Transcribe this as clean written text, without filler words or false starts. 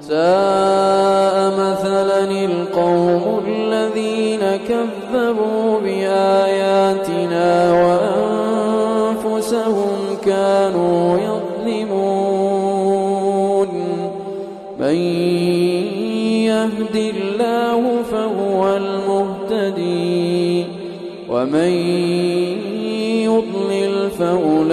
ساء مثلا القوم الذين كذبوا بآياتنا وأنفسهم كانوا يظلمون من يهد الله فهو المهتدي ومن يضلل فأولئك